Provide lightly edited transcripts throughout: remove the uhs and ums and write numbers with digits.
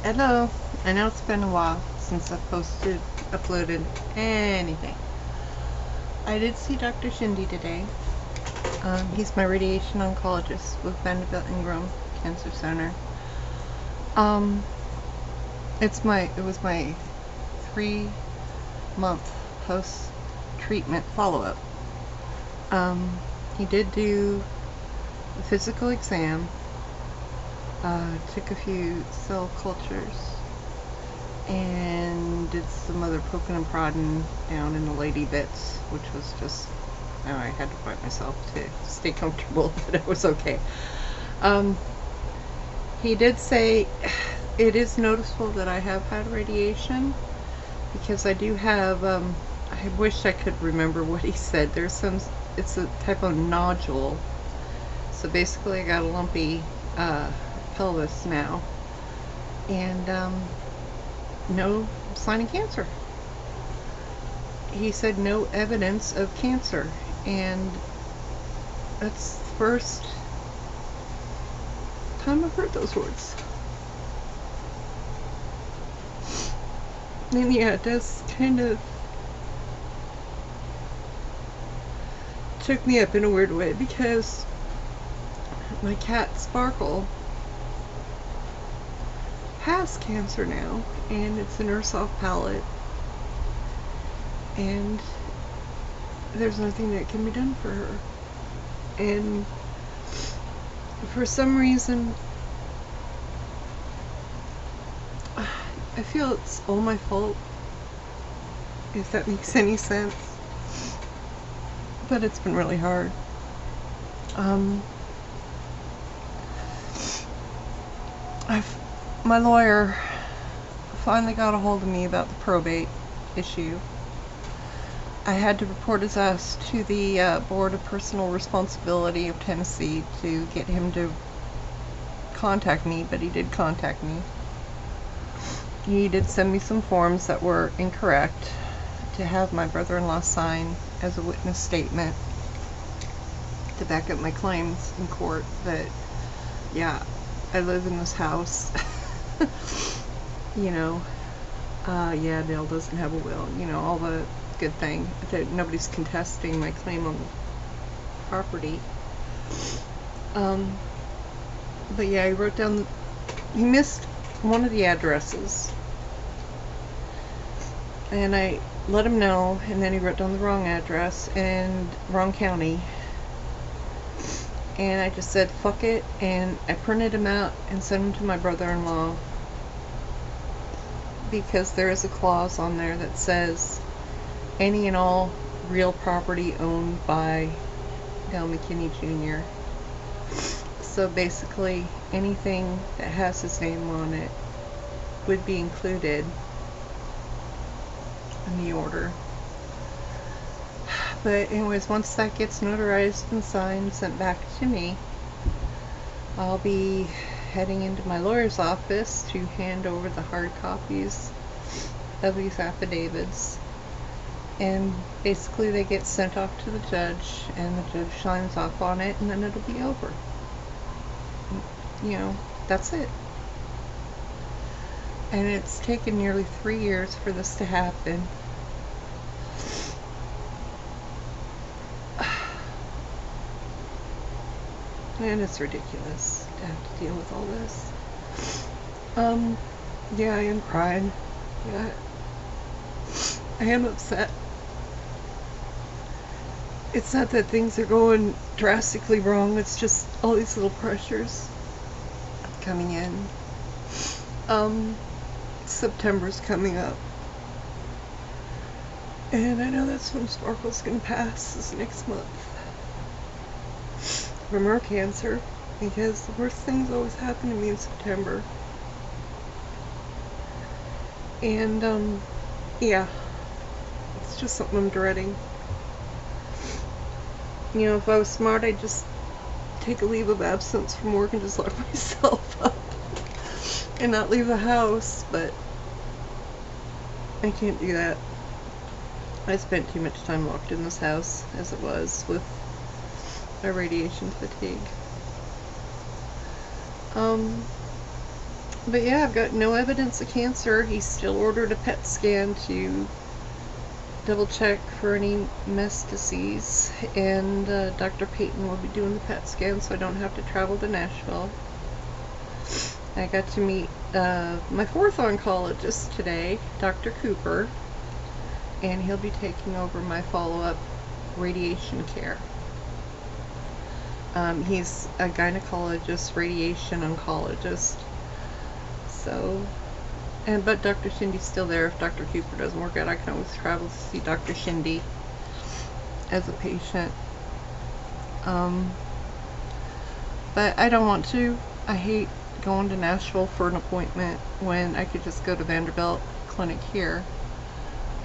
Hello. I know it's been a while since I've uploaded anything. I did see Dr. Shindy today. He's my radiation oncologist with Vanderbilt Ingram Cancer Center. It was my 3-month post-treatment follow-up. He did do a physical exam. Took a few cell cultures and did some other poking and prodding down in the lady bits, which was just, I had to fight myself to stay comfortable, but it was okay. He did say it is noticeable that I have had radiation, because I do have, I wish I could remember what he said. It's a type of nodule. So basically I got a lumpy pelvis now, and no sign of cancer. He said no evidence of cancer, and that's the first time I've heard those words. And yeah, it does kind of took me up in a weird way, because my cat Sparkle has cancer now, and it's in her soft palate, and there's nothing that can be done for her. And for some reason, I feel it's all my fault, if that makes any sense. But it's been really hard. My lawyer finally got a hold of me about the probate issue. I had to report his ass to the Board of Personal Responsibility of Tennessee to get him to contact me, but he did contact me. He did send me some forms that were incorrect to have my brother-in-law sign as a witness statement to back up my claims in court that, yeah, I live in this house. You know, yeah, Dale doesn't have a will, you know, all the good thing. That nobody's contesting my claim on the property. But yeah, he wrote down, he missed one of the addresses, and I let him know, and then he wrote down the wrong address and wrong county. And I just said, fuck it, and I printed them out and sent them to my brother-in-law, because there is a clause on there that says any and all real property owned by Dale McKinney Jr. So basically, anything that has his name on it would be included in the order. But anyways, once that gets notarized and signed, sent back to me, I'll be heading into my lawyer's office to hand over the hard copies of these affidavits. And basically they get sent off to the judge, and the judge signs off on it, and then it'll be over. You know, that's it. And it's taken nearly 3 years for this to happen. And it's ridiculous to have to deal with all this. Yeah, I am crying. Yeah, I am upset. It's not that things are going drastically wrong, it's just all these little pressures coming in. September's coming up, and I know that's when Sparkle's gonna pass, this next month, from her cancer, because the worst things always happen to me in September. And yeah, it's just something I'm dreading. You know, if I was smart, I'd just take a leave of absence from work and just lock myself up and not leave the house, but I can't do that. I spent too much time locked in this house as it was with my radiation fatigue. But yeah, I've got no evidence of cancer. He still ordered a PET scan to double check for any metastases, and Dr. Payton will be doing the PET scan, so I don't have to travel to Nashville. I got to meet my fourth oncologist today, Dr. Cooper, and he'll be taking over my follow-up radiation care. He's a gynecologist, radiation oncologist. So, but Dr. Shindy's still there. If Dr. Cooper doesn't work out, I can always travel to see Dr. Shindy as a patient. But I don't want to. I hate going to Nashville for an appointment when I could just go to Vanderbilt Clinic here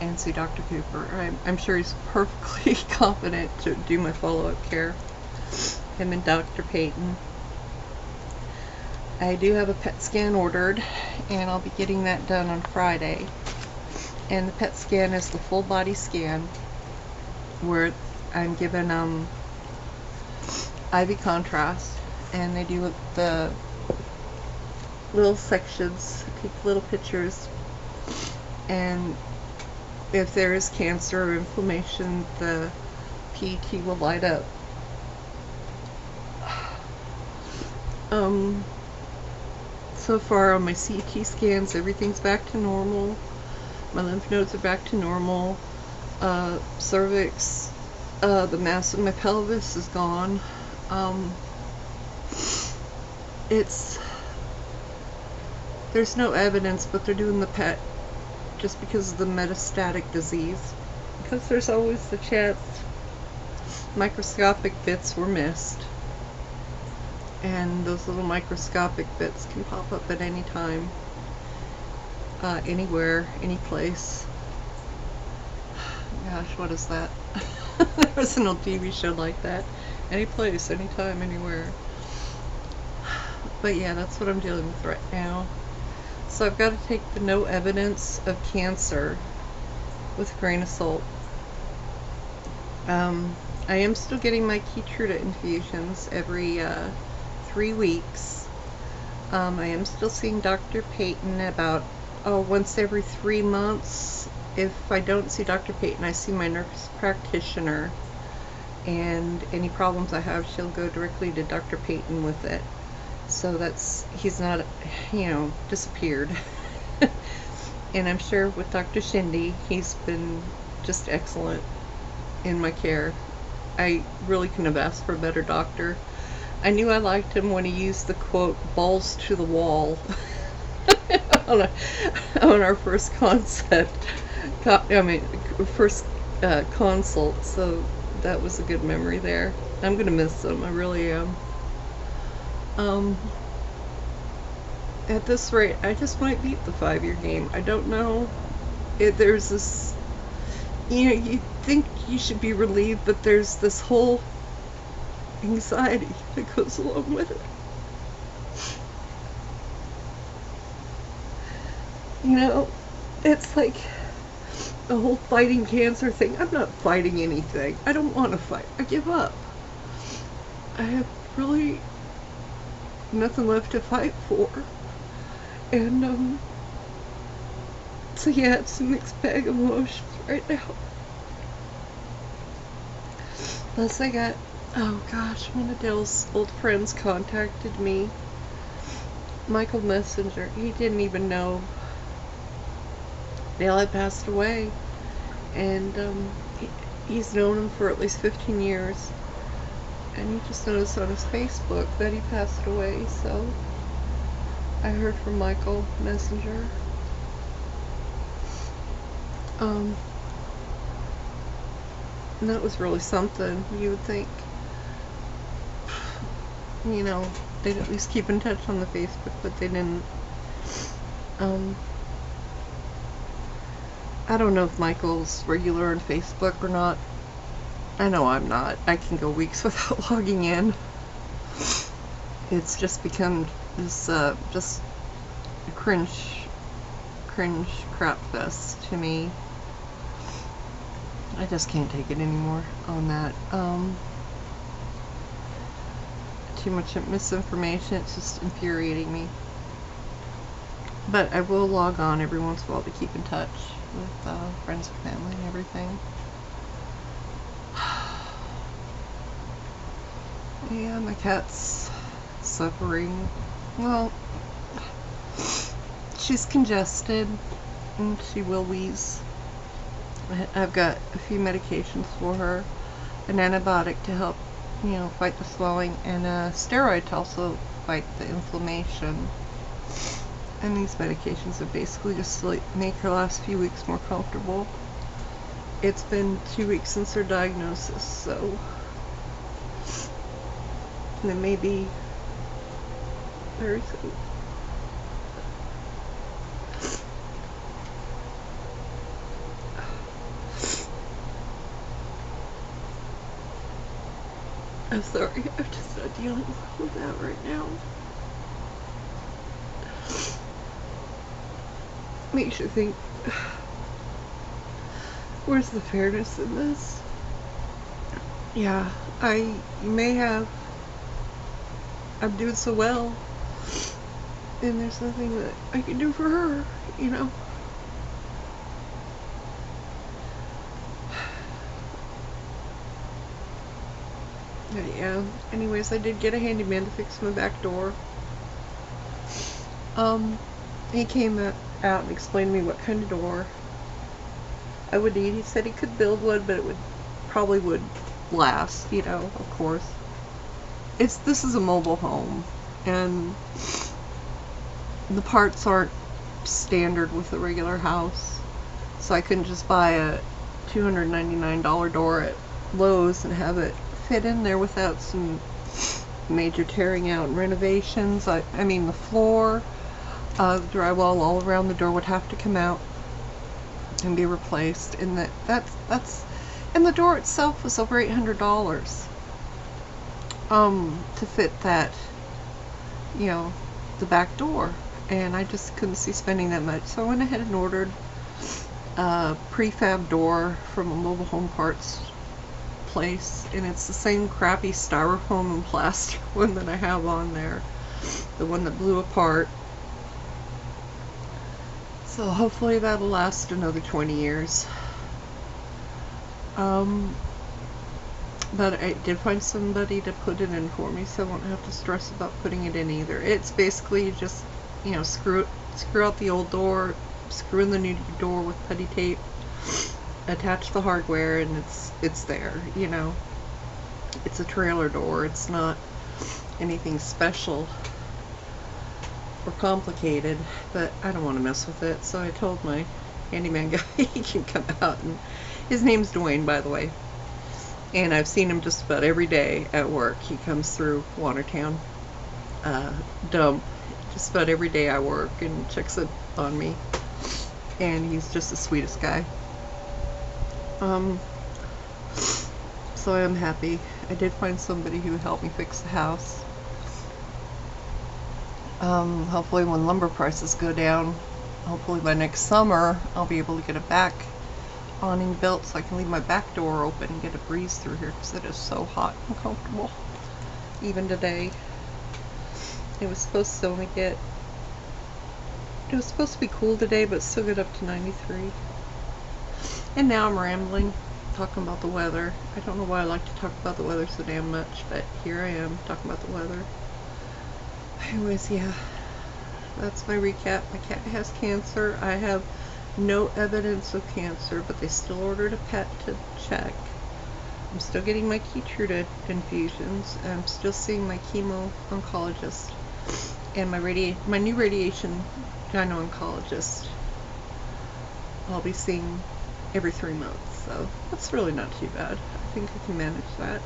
and see Dr. Cooper. I'm sure he's perfectly competent to do my follow-up care. Him and Dr. Payton. I do have a PET scan ordered, and I'll be getting that done on Friday. And the PET scan is the full body scan where I'm given IV contrast, and they do the little sections, take little pictures, and if there is cancer or inflammation, the PET will light up. So far on my CT scans, everything's back to normal. My lymph nodes are back to normal. Cervix, the mass of my pelvis is gone. There's no evidence, but they're doing the PET just because of the metastatic disease. Because there's always the chance microscopic bits were missed. And those little microscopic bits can pop up at any time, anywhere, any place. Gosh, what is that? There was an old TV show like that. Any place, anytime, anywhere. But yeah, that's what I'm dealing with right now. So I've got to take the no evidence of cancer with a grain of salt. I am still getting my Keytruda infusions every 3 weeks. I am still seeing Dr. Payton about once every 3 months. If I don't see Dr. Payton, I see my nurse practitioner, and any problems I have, she'll go directly to Dr. Payton with it. So he's not, disappeared. And I'm sure with Dr. Shindy, he's been just excellent in my care. I really couldn't have asked for a better doctor. I knew I liked him when he used the quote, balls to the wall, on our first first consult, so that was a good memory there. I'm going to miss him, I really am. At this rate, I just might beat the 5-year game. I don't know. There's this, you think you should be relieved, but there's this whole anxiety that goes along with it. It's like the whole fighting cancer thing. I'm not fighting anything. I don't want to fight. I give up. I have really nothing left to fight for. And so yeah, it's a mixed bag of emotions right now. Plus I got, oh gosh, one of Dale's old friends contacted me, Michael Messenger. He didn't even know Dale had passed away, and he's known him for at least 15 years, and he just noticed on his Facebook that he passed away. So I heard from Michael Messenger. And that was really something. You would think, they'd at least keep in touch on the Facebook, but they didn't. I don't know if Michael's regular on Facebook or not. I know I'm not. I can go weeks without logging in. It's just become this, just a cringe crap fest to me. I just can't take it anymore on that. Too much misinformation. It's just infuriating me. But I will log on every once in a while to keep in touch with friends and family and everything. Yeah, my cat's suffering. Well, she's congested and she will wheeze. I've got a few medications for her, an antibiotic to help, fight the swelling, and a steroid to also fight the inflammation. And these medications are basically just to make her last few weeks more comfortable. It's been 2 weeks since her diagnosis, so it may be very soon. I'm sorry, I'm just not dealing with that right now. Makes you think, where's the fairness in this? Yeah, I'm doing so well, and there's nothing that I can do for her, Yeah, anyways, I did get a handyman to fix my back door. He came out and explained to me what kind of door I would need. He said he could build one, but it probably would last, of course. This is a mobile home, and the parts aren't standard with a regular house, so I couldn't just buy a $299 door at Lowe's and have it fit in there without some major tearing out and renovations. I mean, the floor, the drywall all around the door would have to come out and be replaced, and and the door itself was over $800 to fit that, the back door, and I just couldn't see spending that much, so I went ahead and ordered a prefab door from a mobile home parts place, and it's the same crappy styrofoam and plastic one that I have on there, the one that blew apart. So hopefully that'll last another 20 years. But I did find somebody to put it in for me, so I won't have to stress about putting it in either. It's basically just, screw out the old door, screw in the new door with putty tape, attach the hardware, and it's there, It's a trailer door. It's not anything special or complicated, but I don't want to mess with it, so I told my handyman guy he can come out, and his name's Dwayne, by the way, and I've seen him just about every day at work. He comes through Watertown dump just about every day I work and checks it on me, and he's just the sweetest guy. So I am happy. I did find somebody who would help me fix the house. Hopefully when lumber prices go down, hopefully by next summer, I'll be able to get a back awning built so I can leave my back door open and get a breeze through here, because it is so hot and uncomfortable. Even today, it was supposed to be cool today, but still get up to 93. And now I'm rambling, talking about the weather. I don't know why I like to talk about the weather so damn much, but here I am talking about the weather. Anyways, yeah, that's my recap. My cat has cancer. I have no evidence of cancer, but they still ordered a PET to check. I'm still getting my Keytruda infusions. I'm still seeing my chemo oncologist and my new radiation gyno-oncologist. I'll be seeing every 3 months, so that's really not too bad. I think I can manage that.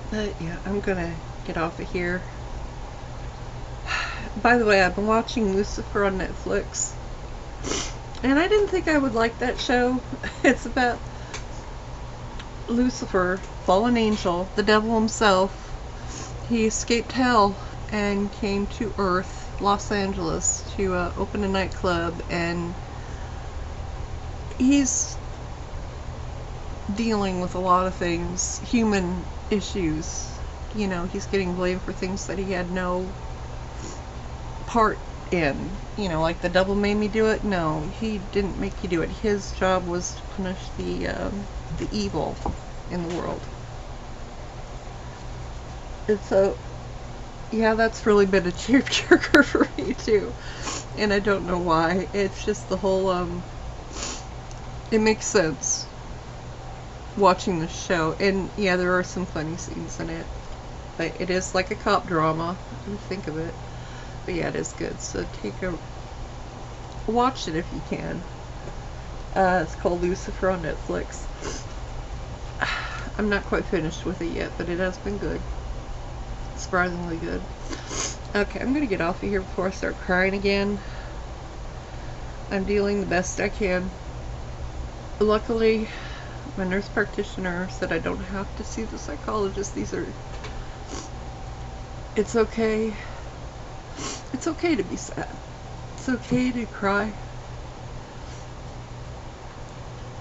But yeah, I'm gonna get off of here. By the way, I've been watching Lucifer on Netflix, and I didn't think I would like that show. It's about Lucifer, fallen angel, the devil himself. He escaped hell and came to Earth, Los Angeles, to open a nightclub, and he's dealing with a lot of things, human issues. He's getting blamed for things that he had no part And, you know, like the devil made me do it. No, he didn't make you do it. His job was to punish the evil in the world. And so, yeah, that's really been a tearjerker for me too. And I don't know why. It's just the whole, it makes sense watching the show. And yeah, there are some funny scenes in it. But it is like a cop drama, when you think of it. But yeah, it is good. So watch it if you can. It's called Lucifer on Netflix. I'm not quite finished with it yet, but it has been good. Surprisingly good. Okay, I'm gonna get off of here before I start crying again. I'm dealing the best I can. Luckily, my nurse practitioner said I don't have to see the psychologist. It's okay. It's okay to be sad. It's okay to cry.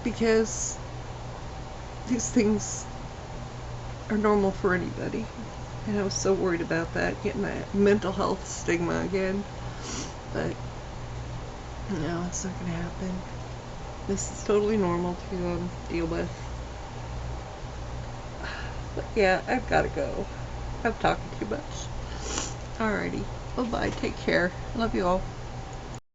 Because these things are normal for anybody. And I was so worried about that, getting that mental health stigma again. But, no, it's not going to happen. This is totally normal to deal with. But yeah, I've got to go. I'm talking too much. Alrighty. Bye-bye. Take care. Love you all.